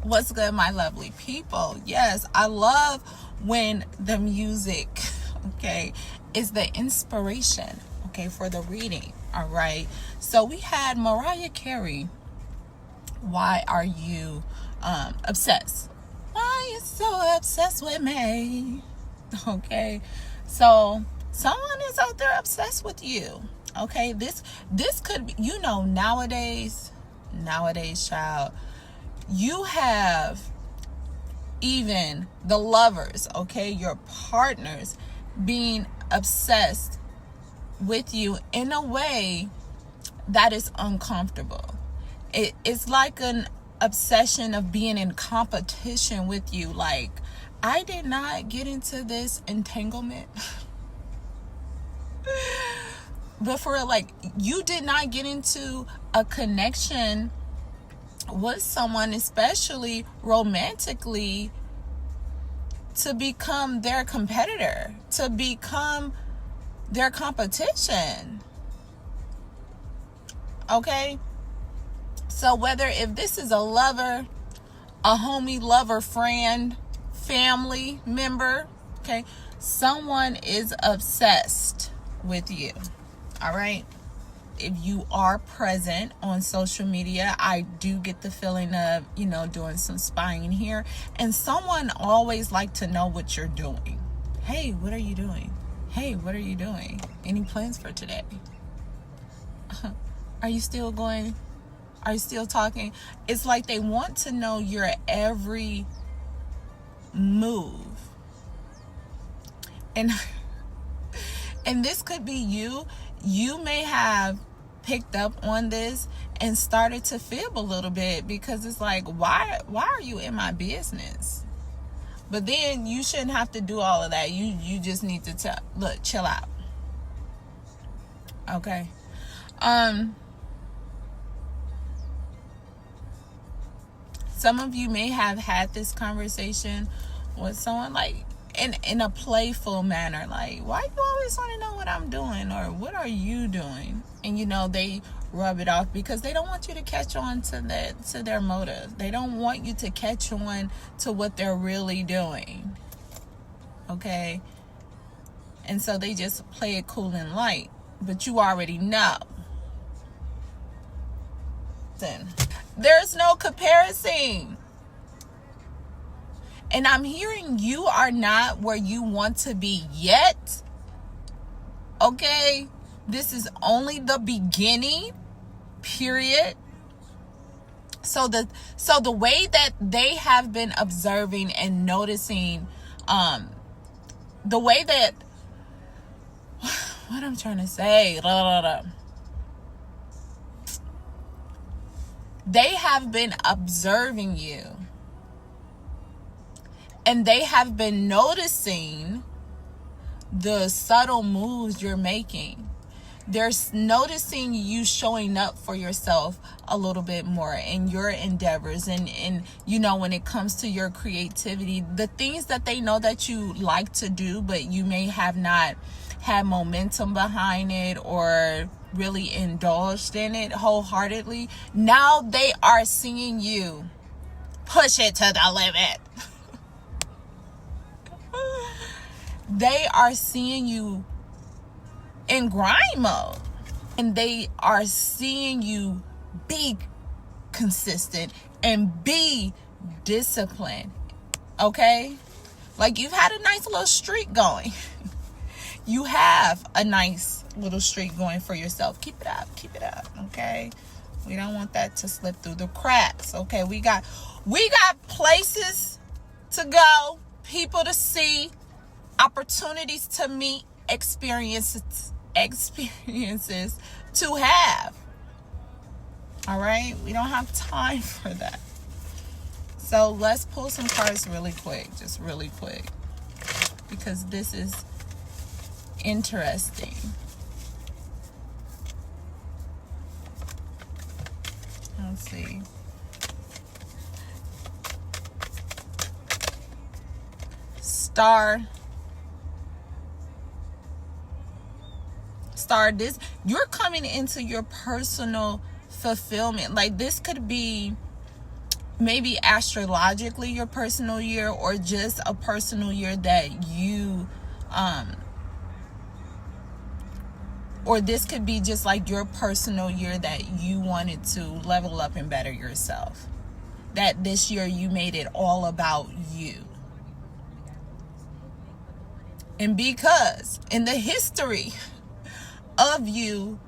What's good, my lovely people? Yes, I love when the music, okay, is the inspiration, okay, for the reading. All right. So we had Mariah Carey. Why are you obsessed? Why you so obsessed with me? Okay. So someone is out there obsessed with you. Okay. This could be, nowadays, child, you have even the lovers, okay, your partners being obsessed with you in a way that is uncomfortable. It's like an obsession of being in competition with you. Like, I did not get into this entanglement. But for real, like, you did not get into a connection with someone, especially romantically, to become their competitor, to become their competition. Okay? So whether if this is a lover, a homie, lover, friend, family member, okay, someone is obsessed with you. All right? If you are present on social media, I do get the feeling of, doing some spying here. And someone always like to know what you're doing. Hey, what are you doing? Hey, what are you doing? Any plans for today? Are you still going? Are you still talking? It's like they want to know your every move. And this could be you. You may have picked up on this and started to fib a little bit, because it's like, why are you in my business? But then you shouldn't have to do all of that. You just need to chill out. Okay. Some of you may have had this conversation with someone, like, in a playful manner, like, why you always want to know what I'm doing, or what are you doing? And they rub it off because they don't want you to catch on to their motive. They don't want you to catch on to what they're really doing. Okay? And so they just play it cool and light, but you already know. There's no comparison. And I'm hearing you are not where you want to be yet. Okay? This is only the beginning, period. So the way that they have been observing and noticing, the way that, what I'm trying to say, they have been observing you. And they have been noticing the subtle moves you're making. They're noticing you showing up for yourself a little bit more in your endeavors. And when it comes to your creativity, the things that they know that you like to do, but you may have not had momentum behind it or really indulged in it wholeheartedly. Now they are seeing you push it to the limit. They are seeing you in grind mode, and they are seeing you be consistent and be disciplined. Okay? Like, you've had a nice little streak going. You have a nice little streak going for yourself. Keep it up. Okay? We don't want that to slip through the cracks. Okay? We got places to go, people to see, opportunities to meet, experiences to have. All right? We don't have time for that. So let's pull some cards really quick, because this is interesting. Let's see. Star, this, you're coming into your personal fulfillment. Like, this could be maybe astrologically your personal year, or just a personal year that you or this could be just like your personal year that you wanted to level up and better yourself, that this year you made it all about you. And because in the history of you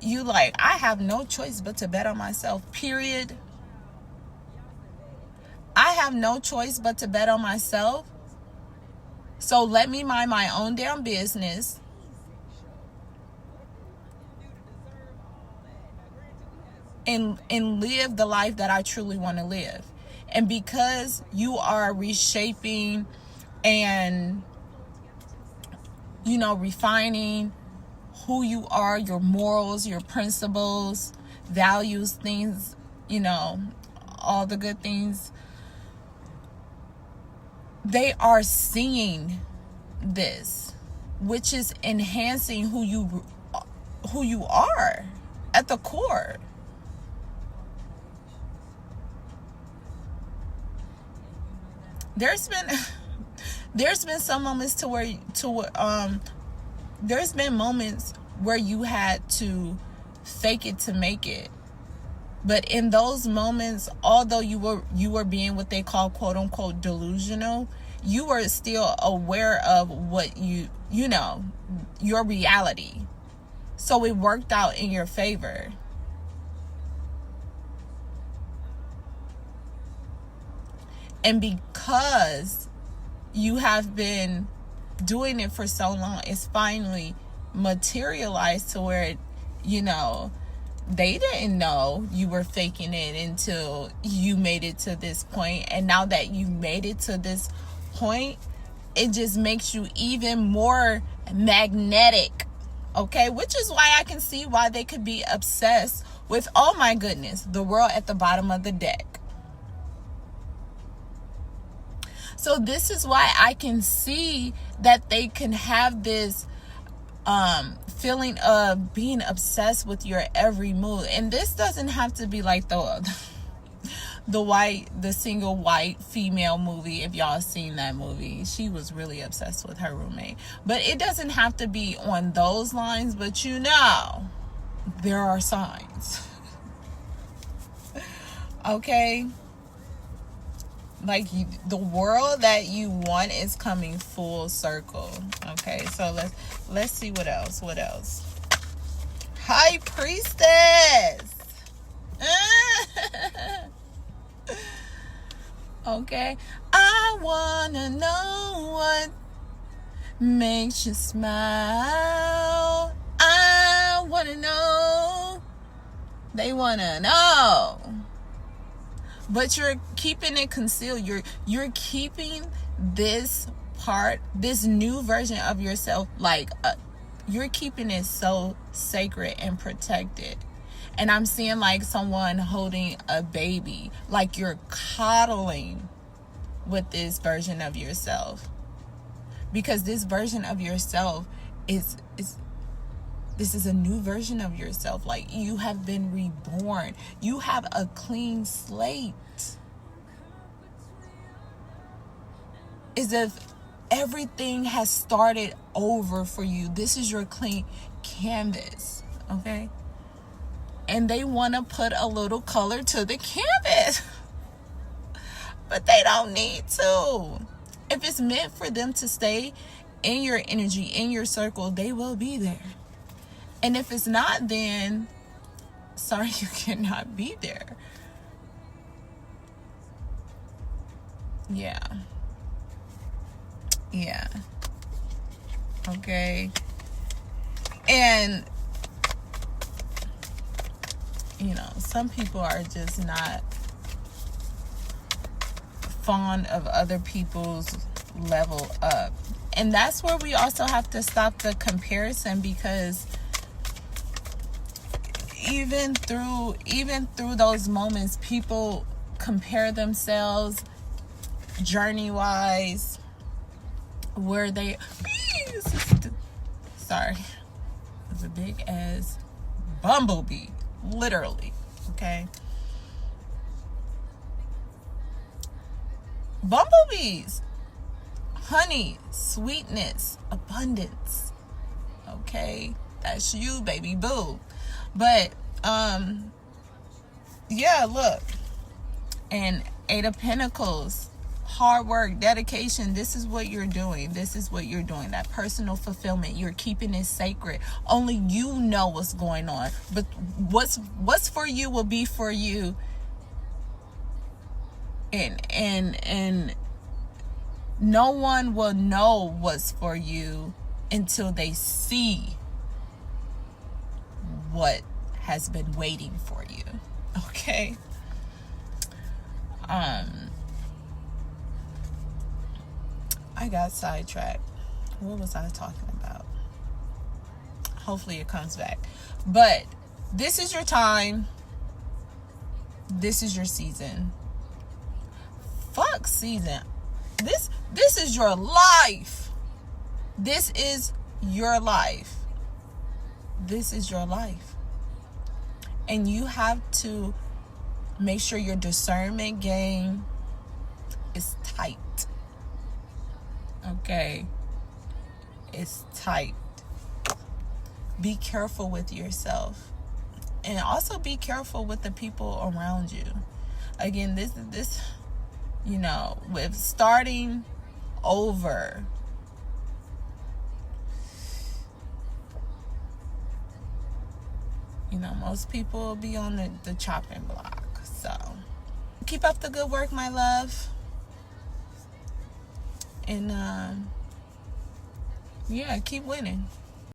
like, I have no choice but to bet on myself, period. I have no choice but to bet on myself. So let me mind my own damn business. And live the life that I truly want to live. And because you are reshaping and, refining who you are, your morals, your principles, values, things, all the good things, they are seeing this, which is enhancing who you are at the core. There's been some moments there's been moments where you had to fake it to make it. But in those moments, although you were being what they call quote unquote delusional, you were still aware of what your reality. So it worked out in your favor. And because you have been doing it for so long, it's finally materialized to where, they didn't know you were faking it until you made it to this point. And now that you made it to this point, it just makes you even more magnetic. Okay? Which is why I can see why they could be obsessed with, oh my goodness, the world at the bottom of the deck. So this is why I can see that they can have this feeling of being obsessed with your every move. And this doesn't have to be like the single white female movie. If y'all seen that movie, she was really obsessed with her roommate. But it doesn't have to be on those lines, but there are signs. Okay? Like, the world that you want is coming full circle. Okay, so let's see what else. High Priestess. Okay, I wanna know what makes you smile. I wanna know. They wanna know. But you're keeping it concealed. You're keeping this part, this new version of yourself, you're keeping it so sacred and protected. And I'm seeing like someone holding a baby, like you're coddling with this version of yourself. Because this version of yourself is this is a new version of yourself. Like, you have been reborn. You have a clean slate. As if everything has started over for you. This is your clean canvas. Okay? And they want to put a little color to the canvas. But they don't need to. If it's meant for them to stay in your energy, in your circle, they will be there. And if it's not, then sorry, you cannot be there. Yeah. Okay. And some people are just not fond of other people's level up. And that's where we also have to stop the comparison, because even through those moments, people compare themselves journey-wise, where they sorry, it's a big ass bumblebee, literally. Okay, bumblebees, honey, sweetness, abundance. Okay, that's you, baby boo. But yeah, look, and Eight of Pentacles, hard work, dedication. This is what you're doing. This is what you're doing. That personal fulfillment. You're keeping it sacred. Only you know what's going on. But what's for you will be for you. And no one will know what's for you until they see what has been waiting for you. Okay? I got sidetracked. What was I talking about? Hopefully it comes back. But this is your time. This is your season. Fuck season. This is your life. This is your life. This is your life. And you have to make sure your discernment game is tight. Okay? It's tight. Be careful with yourself. And also be careful with the people around you. Again, this you know, with starting over. You know, most people will be on the chopping block. So, keep up the good work, my love. And, yeah, keep winning.